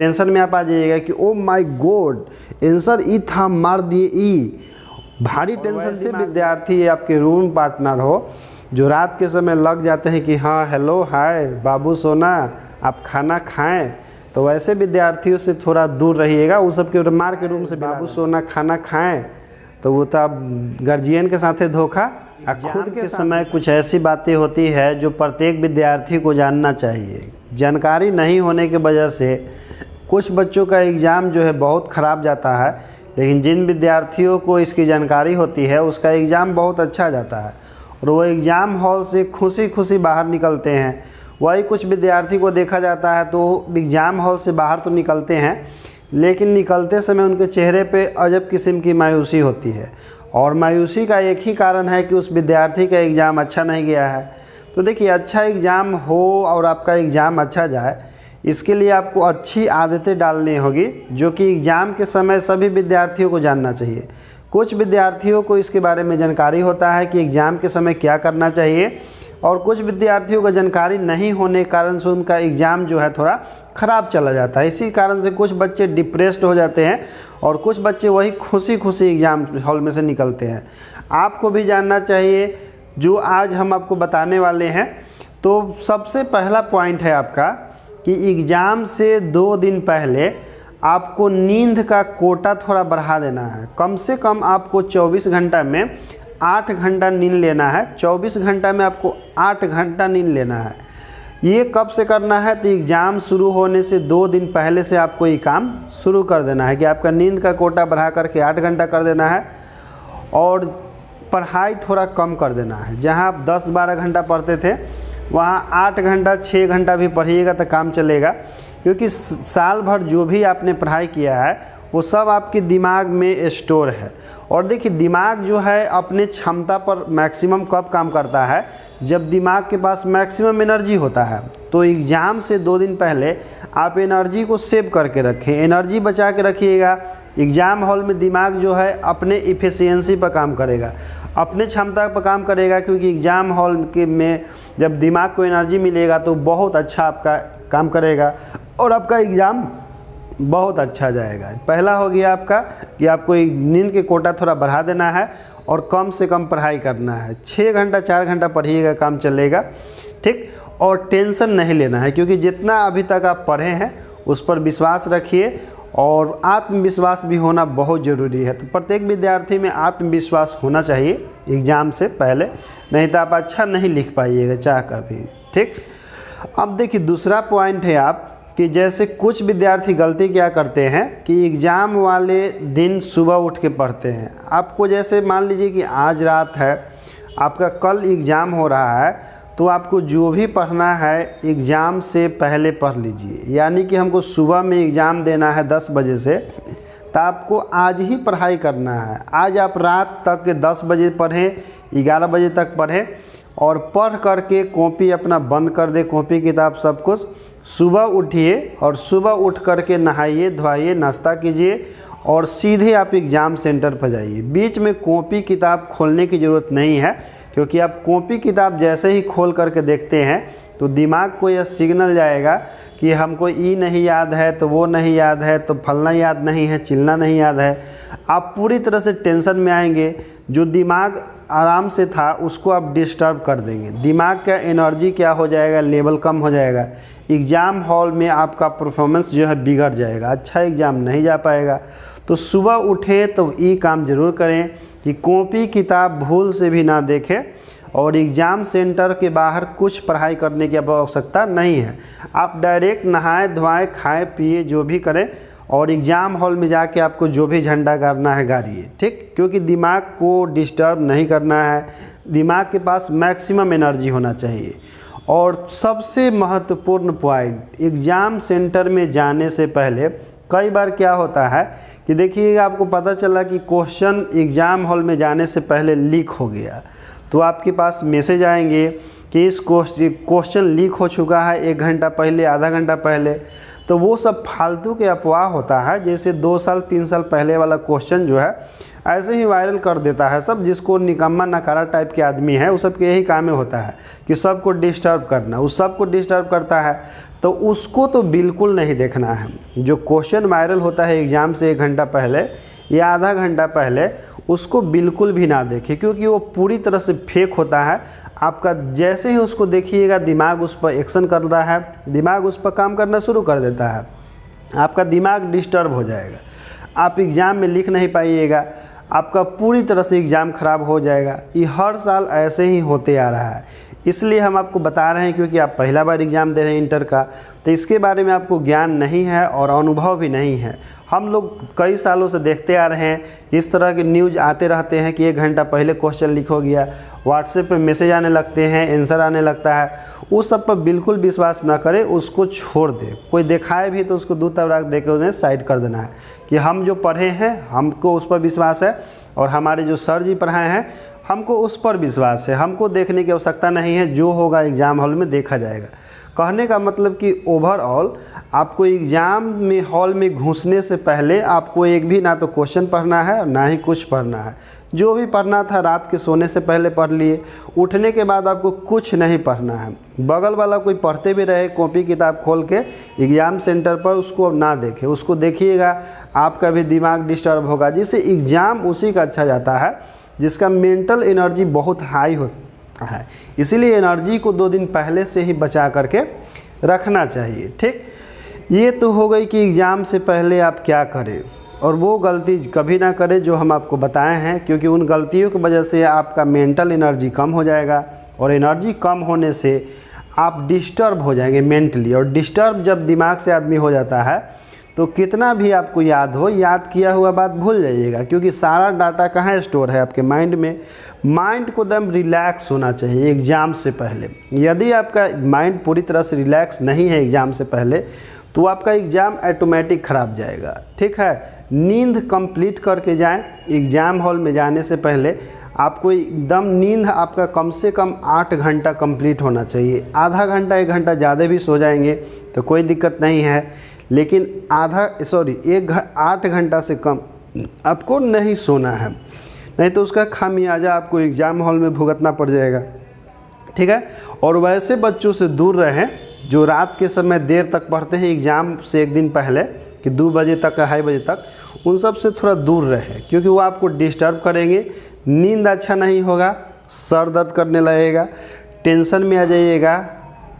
Tension में आप आ जाइएगा कि ओ माय गॉड आंसर ई था, मार दिए ई। भारी टेंशन से विद्यार्थी आपके रूम पार्टनर हो जो रात के समय लग जाते हैं कि हाँ हेलो हाय बाबू सोना आप खाना खाएं, तो वैसे विद्यार्थियों से थोड़ा दूर रहिएगा। वो सब के मार के रूम से बाबू सोना खाना खाएं, तो वो तो आप गार्जियन के साथ धोखा। खुद के समय कुछ ऐसी बातें होती है जो प्रत्येक विद्यार्थी को जानना चाहिए। जानकारी नहीं होने की वजह से कुछ बच्चों का एग्ज़ाम जो है बहुत ख़राब जाता है, लेकिन जिन विद्यार्थियों को इसकी जानकारी होती है उसका एग्ज़ाम बहुत अच्छा जाता है और वो एग्ज़ाम हॉल से खुशी खुशी बाहर निकलते हैं। वही कुछ विद्यार्थी को देखा जाता है तो एग्ज़ाम हॉल से बाहर तो निकलते हैं, लेकिन निकलते समय उनके चेहरे पे अजब किस्म की मायूसी होती है, और मायूसी का एक ही कारण है कि उस विद्यार्थी का एग्ज़ाम अच्छा नहीं गया है। तो देखिए, अच्छा एग्ज़ाम हो और आपका एग्ज़ाम अच्छा जाए, इसके लिए आपको अच्छी आदतें डालनी होगी, जो कि एग्ज़ाम के समय सभी विद्यार्थियों को जानना चाहिए। कुछ विद्यार्थियों को इसके बारे में जानकारी होता है कि एग्ज़ाम के समय क्या करना चाहिए, और कुछ विद्यार्थियों को जानकारी नहीं होने के कारण से उनका एग्ज़ाम जो है थोड़ा ख़राब चला जाता है। इसी कारण से कुछ बच्चे डिप्रेस्ड हो जाते हैं और कुछ बच्चे वही खुशी खुशी एग्ज़ाम हॉल में से निकलते हैं। आपको भी जानना चाहिए जो आज हम आपको बताने वाले हैं। तो सबसे पहला पॉइंट है आपका कि एग्ज़ाम से 2 दिन पहले आपको नींद का कोटा थोड़ा बढ़ा देना है। कम से कम आपको 24 घंटा में 8 घंटा नींद लेना है। 24 घंटा में आपको 8 घंटा नींद लेना है। ये कब से करना है? तो एग्ज़ाम शुरू होने से 2 दिन पहले से आपको ये काम शुरू कर देना है कि आपका नींद का कोटा बढ़ा करके 8 घंटा कर देना है, और पढ़ाई थोड़ा कम कर देना है। जहाँ आप 10-12 घंटा पढ़ते थे वहाँ 8 घंटा 6 घंटा भी पढ़िएगा तो काम चलेगा, क्योंकि साल भर जो भी आपने पढ़ाई किया है वो सब आपके दिमाग में स्टोर है। और देखिए, दिमाग जो है अपने क्षमता पर मैक्सिमम कब काम करता है? जब दिमाग के पास मैक्सिमम एनर्जी होता है। तो एग्ज़ाम से 2 दिन पहले आप एनर्जी को सेव करके रखें, एनर्जी बचा के रखिएगा। एग्ज़ाम हॉल में दिमाग जो है अपने इफ़िशियंसी पर काम करेगा, अपने क्षमता पर काम करेगा, क्योंकि एग्ज़ाम हॉल के में जब दिमाग को एनर्जी मिलेगा तो बहुत अच्छा आपका काम करेगा और आपका एग्ज़ाम बहुत अच्छा जाएगा। पहला हो गया आपका कि आपको नींद के कोटा थोड़ा बढ़ा देना है और कम से कम पढ़ाई करना है। 6 घंटा 4 घंटा पढ़िएगा, काम चलेगा, ठीक। और टेंशन नहीं लेना है, क्योंकि जितना अभी तक आप पढ़े हैं उस पर विश्वास रखिए, और आत्मविश्वास भी होना बहुत ज़रूरी है। तो प्रत्येक विद्यार्थी में आत्मविश्वास होना चाहिए एग्ज़ाम से पहले, नहीं तो आप अच्छा नहीं लिख पाइएगा चाह कर भी, ठीक। अब देखिए, दूसरा पॉइंट है आप कि जैसे कुछ विद्यार्थी गलती क्या करते हैं कि एग्ज़ाम वाले दिन सुबह उठ के पढ़ते हैं। आपको जैसे मान लीजिए कि आज रात है, आपका कल एग्ज़ाम हो रहा है, तो आपको जो भी पढ़ना है एग्ज़ाम से पहले पढ़ लीजिए। यानी कि हमको सुबह में एग्ज़ाम देना है 10 बजे से, तो आपको आज ही पढ़ाई करना है। आज आप रात तक 10 बजे पढ़ें, 11 बजे तक पढ़ें, और पढ़ करके कॉपी अपना बंद कर दे, कॉपी किताब सब कुछ। सुबह उठिए और सुबह उठ करके नहाइए धोइए, नाश्ता कीजिए और सीधे आप एग्ज़ाम सेंटर पर जाइए। बीच में कॉपी किताब खोलने की ज़रूरत नहीं है, क्योंकि आप कॉपी किताब जैसे ही खोल करके देखते हैं तो दिमाग को यह सिग्नल जाएगा कि हमको ई नहीं याद है, तो वो नहीं याद है, तो फलना याद नहीं है, चिलना नहीं याद है। आप पूरी तरह से टेंशन में आएंगे। जो दिमाग आराम से था उसको आप डिस्टर्ब कर देंगे। दिमाग का एनर्जी क्या हो जाएगा, लेवल कम हो जाएगा। एग्ज़ाम हॉल में आपका परफॉर्मेंस जो है बिगड़ जाएगा, अच्छा एग्ज़ाम नहीं जा पाएगा। तो सुबह उठे तो ये काम ज़रूर करें कि कॉपी किताब भूल से भी ना देखें, और एग्ज़ाम सेंटर के बाहर कुछ पढ़ाई करने की आवश्यकता नहीं है। आप डायरेक्ट नहाएं धोएं खाएं पिए जो भी करें, और एग्ज़ाम हॉल में जाके आपको जो भी झंडा गाड़ना है गाड़िए, ठीक। क्योंकि दिमाग को डिस्टर्ब नहीं करना है, दिमाग के पास मैक्सिमम एनर्जी होना चाहिए। और सबसे महत्वपूर्ण पॉइंट, एग्ज़ाम सेंटर में जाने से पहले कई बार क्या होता है कि देखिएगा, आपको पता चला कि क्वेश्चन एग्ज़ाम हॉल में जाने से पहले लीक हो गया, तो आपके पास मैसेज आएंगे कि इस क्वेश्चन लीक हो चुका है 1 घंटा पहले, आधा घंटा पहले। तो वो सब फालतू के अफवाह होता है। जैसे 2 साल 3 साल पहले वाला क्वेश्चन जो है ऐसे ही वायरल कर देता है सब। जिसको निकम्मा नकारा टाइप के आदमी है, उस सबके यही काम में होता है कि सबको डिस्टर्ब करना, उस सबको डिस्टर्ब करता है। तो उसको तो बिल्कुल नहीं देखना है। जो क्वेश्चन वायरल होता है एग्ज़ाम से 1 घंटा पहले या आधा घंटा पहले, उसको बिल्कुल भी ना देखें, क्योंकि वो पूरी तरह से फेक होता है। आपका जैसे ही उसको देखिएगा दिमाग उस पर एक्शन करता है, दिमाग उस पर काम करना शुरू कर देता है, आपका दिमाग डिस्टर्ब हो जाएगा, आप एग्ज़ाम में लिख नहीं पाइएगा, आपका पूरी तरह से एग्ज़ाम ख़राब हो जाएगा। ये हर साल ऐसे ही होते आ रहा है, इसलिए हम आपको बता रहे हैं, क्योंकि आप पहला बार एग्ज़ाम दे रहे हैं इंटर का, तो इसके बारे में आपको ज्ञान नहीं है और अनुभव भी नहीं है। हम लोग कई सालों से देखते आ रहे हैं, इस तरह के न्यूज़ आते रहते हैं कि 1 घंटा पहले क्वेश्चन लीक हो गया, व्हाट्सएप पे मैसेज आने लगते हैं, आंसर आने लगता है। उस सब पर बिल्कुल विश्वास ना करें, उसको छोड़ दें। कोई दिखाए भी तो उसको दूर तक दे के उन्हें साइड कर देना है कि हम जो पढ़े हैं हमको उस पर विश्वास है, और हमारे जो सर जी पढ़ाए हैं हमको उस पर विश्वास है, हमको देखने की आवश्यकता नहीं है, जो होगा एग्ज़ाम हॉल में देखा जाएगा। कहने का मतलब कि ओवरऑल आपको एग्ज़ाम में हॉल में घुसने से पहले आपको एक भी ना तो क्वेश्चन पढ़ना है और ना ही कुछ पढ़ना है। जो भी पढ़ना था रात के सोने से पहले पढ़ लिए, उठने के बाद आपको कुछ नहीं पढ़ना है। बगल वाला कोई पढ़ते भी रहे कॉपी किताब खोल के एग्ज़ाम सेंटर पर, उसको ना देखें, उसको देखिएगा आपका भी दिमाग डिस्टर्ब होगा, जिससे एग्ज़ाम उसी का अच्छा जाता है जिसका मेंटल एनर्जी बहुत हाई होता है। इसीलिए एनर्जी को 2 दिन पहले से ही बचा करके रखना चाहिए। ठीक, ये तो हो गई कि एग्ज़ाम से पहले आप क्या करें, और वो गलती कभी ना करें जो हम आपको बताए हैं, क्योंकि उन गलतियों की वजह से आपका मेंटल एनर्जी कम हो जाएगा, और एनर्जी कम होने से आप डिस्टर्ब हो जाएंगे मेंटली। और डिस्टर्ब जब दिमाग से आदमी हो जाता है तो कितना भी आपको याद हो, याद किया हुआ बात भूल जाइएगा, क्योंकि सारा डाटा कहाँ स्टोर है, आपके माइंड में। माइंड को एकदम रिलैक्स होना चाहिए एग्ज़ाम से पहले। यदि आपका माइंड पूरी तरह से रिलैक्स नहीं है एग्ज़ाम से पहले, तो आपका एग्ज़ाम ऑटोमेटिक ख़राब जाएगा। ठीक है, नींद कंप्लीट करके जाएं। एग्ज़ाम हॉल में जाने से पहले आपको एकदम नींद आपका कम से कम 8 घंटा कंप्लीट होना चाहिए। आधा घंटा 1 घंटा ज़्यादा भी सो जाएंगे तो कोई दिक्कत नहीं है, लेकिन 8 घंटा से कम आपको नहीं सोना है, नहीं तो उसका खामियाजा आपको एग्ज़ाम हॉल में भुगतना पड़ जाएगा। ठीक है, और वैसे बच्चों से दूर रहें जो रात के समय देर तक पढ़ते हैं एग्ज़ाम से 1 दिन पहले, कि 2 बजे तक 2:30 बजे तक, उन सब से थोड़ा दूर रहें, क्योंकि वो आपको डिस्टर्ब करेंगे। नींद अच्छा नहीं होगा, सर दर्द करने लगेगा, टेंशन में आ जाइएगा,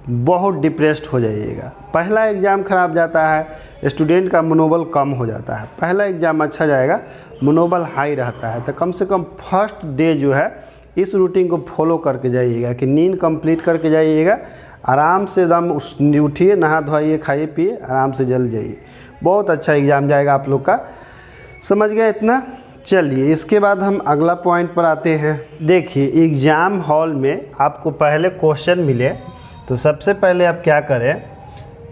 बहुत डिप्रेस्ड हो जाइएगा। पहला एग्ज़ाम ख़राब जाता है, स्टूडेंट का मनोबल कम हो जाता है। पहला एग्ज़ाम अच्छा जाएगा, मनोबल हाई रहता है। तो कम से कम फर्स्ट डे जो है इस रूटीन को फॉलो करके जाइएगा कि नींद कंप्लीट करके जाइएगा, आराम से एकदम उठिए, नहा धोइए, खाइए पिए, आराम से जल जाइए। बहुत अच्छा एग्ज़ाम जाएगा आप लोग का। समझ गए इतना? चलिए इसके बाद हम अगला पॉइंट पर आते हैं। देखिए, एग्ज़ाम हॉल में आपको पहले क्वेश्चन मिले तो सबसे पहले आप क्या करें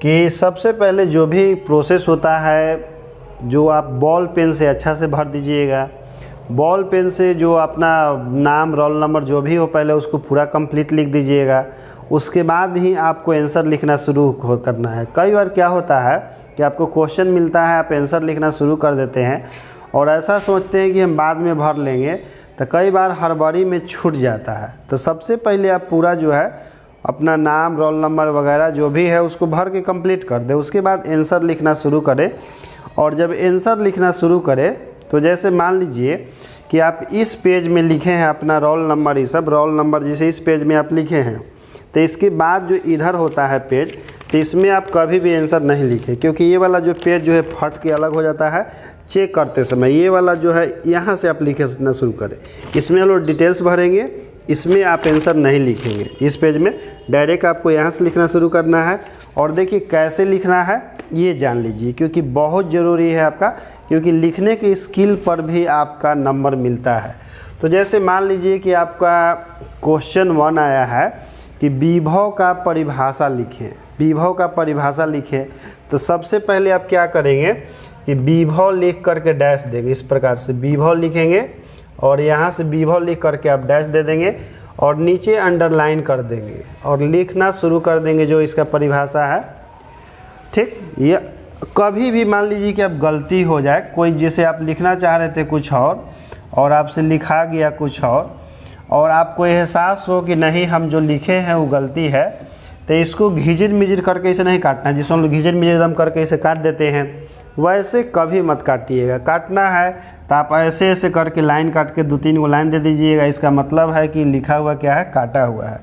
कि सबसे पहले जो भी प्रोसेस होता है, जो आप बॉल पेन से अच्छा से भर दीजिएगा। बॉल पेन से जो अपना नाम, रोल नंबर जो भी हो पहले उसको पूरा कंप्लीट लिख दीजिएगा। उसके बाद ही आपको आंसर लिखना शुरू करना है। कई बार क्या होता है कि आपको क्वेश्चन मिलता है, आप आंसर लिखना शुरू कर देते हैं और ऐसा सोचते हैं कि हम बाद में भर लेंगे, तो कई बार हड़बड़ी में छूट जाता है। तो सबसे पहले आप पूरा जो है अपना नाम, रोल नंबर वगैरह जो भी है उसको भर के कंप्लीट कर दे। उसके बाद आंसर लिखना शुरू करें, और जब आंसर लिखना शुरू करें तो जैसे मान लीजिए कि आप इस पेज में लिखे हैं अपना रोल नंबर, ये सब रोल नंबर जैसे इस पेज में आप लिखे हैं, तो इसके बाद जो इधर होता है पेज, तो इसमें आप कभी भी आंसर नहीं लिखें, क्योंकि ये वाला जो पेज जो है फट के अलग हो जाता है चेक करते समय। ये वाला जो है यहाँ से आप लिखना शुरू करें, इसमें हम लोग डिटेल्स भरेंगे, इसमें आप आंसर नहीं लिखेंगे। इस पेज में डायरेक्ट आपको यहाँ से लिखना शुरू करना है। और देखिए कैसे लिखना है ये जान लीजिए, क्योंकि बहुत ज़रूरी है आपका, क्योंकि लिखने के स्किल पर भी आपका नंबर मिलता है। तो जैसे मान लीजिए कि आपका क्वेश्चन 1 आया है कि विभव का परिभाषा लिखें। विभव का परिभाषा लिखें तो सबसे पहले आप क्या करेंगे कि विभव लिख करके डैश देंगे। इस प्रकार से विभव लिखेंगे और यहाँ से विभव लिख करके आप डैश दे देंगे और नीचे अंडरलाइन कर देंगे और लिखना शुरू कर देंगे जो इसका परिभाषा है। ठीक, ये कभी भी मान लीजिए कि अब गलती हो जाए कोई, जैसे आप लिखना चाह रहे थे कुछ और आपसे लिखा गया कुछ और आपको एहसास हो कि नहीं हम जो लिखे हैं वो गलती है, तो इसको घिजिर मिजिर करके इसे नहीं काटना है, जिसको हम लोग घिजिर मिजिर दम करके इसे काट देते हैं, वैसे कभी मत काटिएगा। काटना है तो आप ऐसे ऐसे करके लाइन काट के 2-3 गो लाइन दे दीजिएगा, इसका मतलब है कि लिखा हुआ क्या है, काटा हुआ है।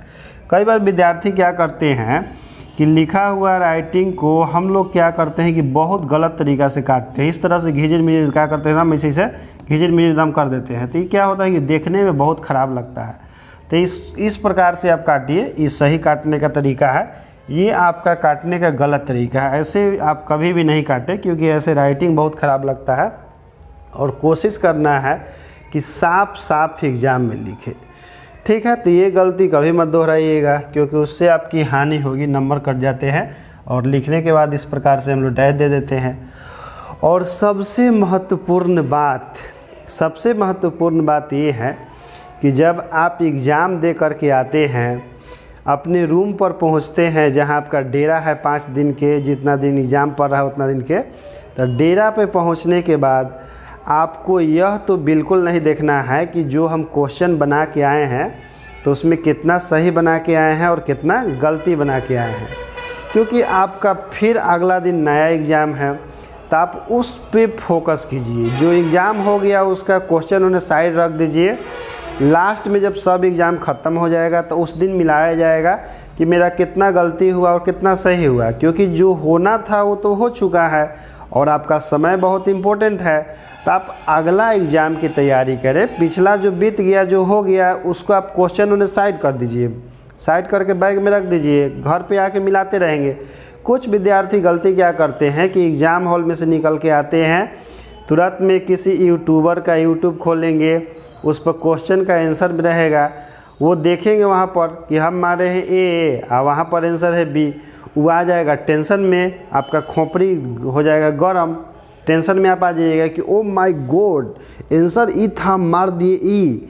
कई बार विद्यार्थी क्या करते हैं कि लिखा हुआ राइटिंग को हम लोग क्या करते हैं कि बहुत गलत तरीक़ा से काटते हैं, इस तरह से घिजिर मिजिर क्या करते हैं हम इसी से घिजिर मिजिर दम कर देते हैं, तो ये क्या होता है कि देखने में बहुत ख़राब लगता है। तो इस प्रकार से आप काटिए, ये सही काटने का तरीका है, ये आपका काटने का गलत तरीका है। ऐसे आप कभी भी नहीं काटें, क्योंकि ऐसे राइटिंग बहुत ख़राब लगता है। और कोशिश करना है कि साफ साफ एग्ज़ाम में लिखे, ठीक है। तो ये गलती कभी मत दोहराइएगा, क्योंकि उससे आपकी हानि होगी, नंबर कट जाते हैं। और लिखने के बाद इस प्रकार से हम लोग डैश दे देते हैं। और सबसे महत्वपूर्ण बात ये है कि जब आप एग्ज़ाम दे करके आते हैं, अपने रूम पर पहुंचते हैं, जहां आपका डेरा है 5 दिन के, जितना दिन एग्ज़ाम पढ़ रहा है उतना दिन के, तो डेरा पे पहुंचने के बाद आपको यह तो बिल्कुल नहीं देखना है कि जो हम क्वेश्चन बना के आए हैं तो उसमें कितना सही बना के आए हैं और कितना गलती बना के आए हैं, क्योंकि आपका फिर अगला दिन नया एग्ज़ाम है। तो आप उस पे फोकस कीजिए। जो एग्ज़ाम हो गया उसका क्वेश्चन उन्हें साइड रख दीजिए। लास्ट में जब सब एग्ज़ाम ख़त्म हो जाएगा तो उस दिन मिलाया जाएगा कि मेरा कितना गलती हुआ और कितना सही हुआ, क्योंकि जो होना था वो तो हो चुका है और आपका समय बहुत इम्पोर्टेंट है। तो आप अगला एग्ज़ाम की तैयारी करें। पिछला जो बीत गया, जो हो गया, उसको आप क्वेश्चन उन्हें साइड कर दीजिए, साइड करके बैग में रख दीजिए, घर पे आके मिलाते रहेंगे। कुछ विद्यार्थी गलती क्या करते हैं कि एग्ज़ाम हॉल में से निकल के आते हैं, तुरंत में किसी यूट्यूबर का यूट्यूब खोलेंगे, उस पर क्वेश्चन का आंसर भी रहेगा, वो देखेंगे वहाँ पर कि हम मारे हैं ए और वहाँ पर आंसर है बी, वो आ जाएगा टेंशन में, आपका खोपड़ी हो जाएगा गरम, टेंशन में आप आ जाइएगा कि ओ माय गॉड आंसर ई था, मार दिए ई,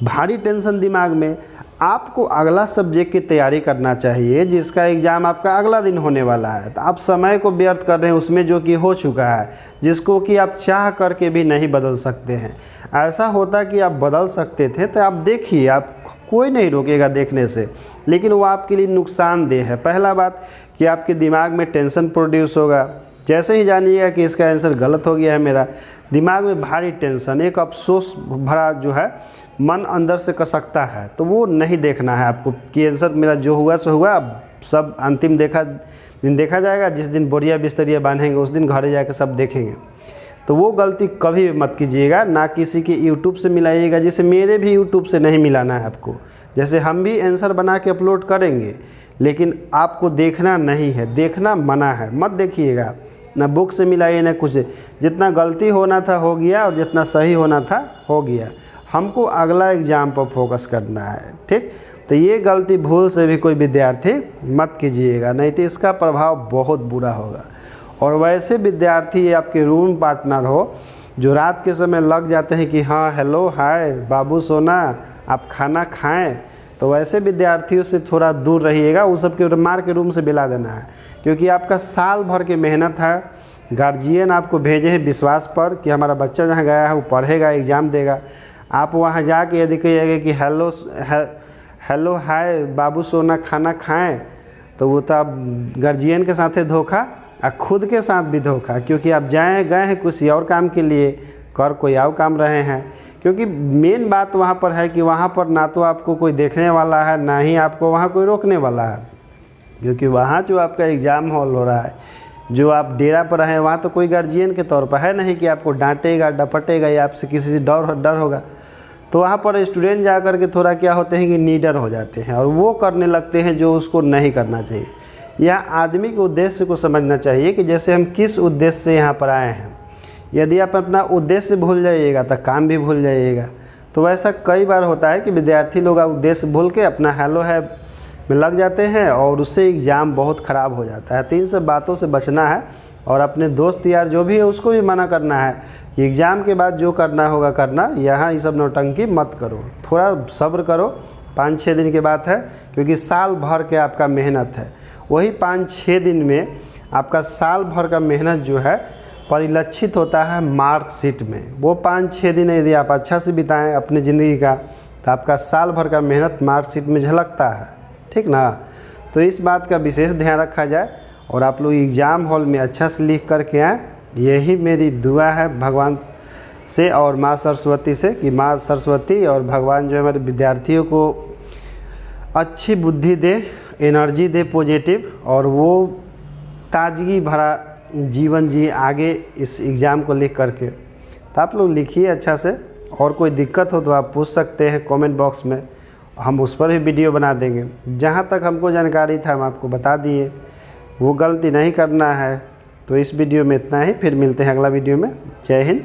भारी टेंशन दिमाग में। आपको अगला सब्जेक्ट की तैयारी करना चाहिए, जिसका एग्ज़ाम आपका अगला दिन होने वाला है। तो आप समय को व्यर्थ कर रहे हैं उसमें जो कि हो चुका है, जिसको कि आप चाह करके भी नहीं बदल सकते हैं। ऐसा होता कि आप बदल सकते थे तो आप देखिए, आप कोई नहीं रोकेगा देखने से, लेकिन वो आपके लिए नुकसानदेह है। पहला बात कि आपके दिमाग में टेंशन प्रोड्यूस होगा, जैसे ही जानिएगा कि इसका आंसर गलत हो गया है मेरा, दिमाग में भारी टेंशन, एक अफसोस भरा जो है मन अंदर से कसकता है। तो वो नहीं देखना है आपको कि आंसर मेरा जो हुआ सो हुआ, अब सब अंतिम दिन देखा जाएगा। जिस दिन बोरिया बिस्तरिया बांधेंगे उस दिन घरे जाकर सब देखेंगे। तो वो गलती कभी मत कीजिएगा, ना किसी के यूट्यूब से मिलाइएगा। जैसे मेरे भी यूट्यूब से नहीं मिलाना है आपको, जैसे हम भी आंसर बना के अपलोड करेंगे, लेकिन आपको देखना नहीं है, देखना मना है, मत देखिएगा। ना बुक से मिलाइए ना कुछ, जितना गलती होना था हो गया और जितना सही होना था हो गया। हमको अगला एग्ज़ाम पर फोकस करना है, ठीक। तो ये गलती भूल से भी कोई विद्यार्थी मत कीजिएगा, नहीं तो इसका प्रभाव बहुत बुरा होगा। और वैसे विद्यार्थी आपके रूम पार्टनर हो जो रात के समय लग जाते हैं कि हाँ हेलो हाय बाबू सोना आप खाना खाएं, तो वैसे विद्यार्थियों से थोड़ा दूर रहिएगा। उस सब के मार के रूम से बिला देना है, क्योंकि आपका साल भर की मेहनत है। गार्जियन आपको भेजे हैं विश्वास पर कि हमारा बच्चा जहाँ गया है वो पढ़ेगा, एग्ज़ाम देगा। आप वहाँ जाके यदि कहिएगा कि हेलो हाय बाबू सोना खाना खाएं, तो वो तो आप गार्जियन के साथ धोखा और खुद के साथ भी धोखा, क्योंकि आप गए हैं किसी और काम के लिए, कर कोई और काम रहे हैं। क्योंकि मेन बात वहाँ पर है कि वहाँ पर ना तो आपको कोई देखने वाला है, ना ही आपको वहाँ कोई रोकने वाला है। क्योंकि वहाँ जो आपका एग्ज़ाम हॉल हो रहा है, जो आप डेरा पर हैं, वहाँ तो कोई गार्जियन के तौर पर है नहीं कि आपको डांटेगा डपटेगा या आपसे किसी से डर होगा। तो वहाँ पर स्टूडेंट जा कर के थोड़ा क्या होते हैं कि नीडर हो जाते हैं और वो करने लगते हैं जो उसको नहीं करना चाहिए। यह आदमी के उद्देश्य को समझना चाहिए कि जैसे हम किस उद्देश्य से यहाँ पर आए हैं। यदि आप अपना उद्देश्य भूल जाइएगा तो काम भी भूल जाइएगा। तो वैसा कई बार होता है कि विद्यार्थी लोग उद्देश्य भूल के अपना हेलो है में लग जाते हैं और उससे एग्ज़ाम बहुत ख़राब हो जाता है। तो इन सब बातों से बचना है और अपने दोस्त यार जो भी है उसको भी मना करना है कि एग्ज़ाम के बाद जो करना होगा करना, यहाँ ये सब नौटंकी मत करो, थोड़ा सब्र करो। 5-6 दिन की बात है, क्योंकि साल भर के आपका मेहनत है, वही 5-6 दिन में आपका साल भर का मेहनत जो है परिलक्षित होता है मार्कशीट में। वो 5-6 दिन यदि आप अच्छा से बिताएं अपनी ज़िंदगी का, तो आपका साल भर का मेहनत मार्कशीट में झलकता है, ठीक ना। तो इस बात का विशेष ध्यान रखा जाए और आप लोग एग्ज़ाम हॉल में अच्छा से लिख करके आएँ। यही मेरी दुआ है भगवान से और माँ सरस्वती से कि माँ सरस्वती और भगवान जो है हमारे विद्यार्थियों को अच्छी बुद्धि दे, एनर्जी दे पॉजिटिव, और वो ताजगी भरा जीवन जी आगे इस एग्ज़ाम को लिख करके। तो आप लोग लिखिए अच्छा से, और कोई दिक्कत हो तो आप पूछ सकते हैं कमेंट बॉक्स में, हम उस पर भी वीडियो बना देंगे। जहाँ तक हमको जानकारी था हम आपको बता दिए, वो गलती नहीं करना है। तो इस वीडियो में इतना ही, फिर मिलते हैं अगला वीडियो में। जय हिंद।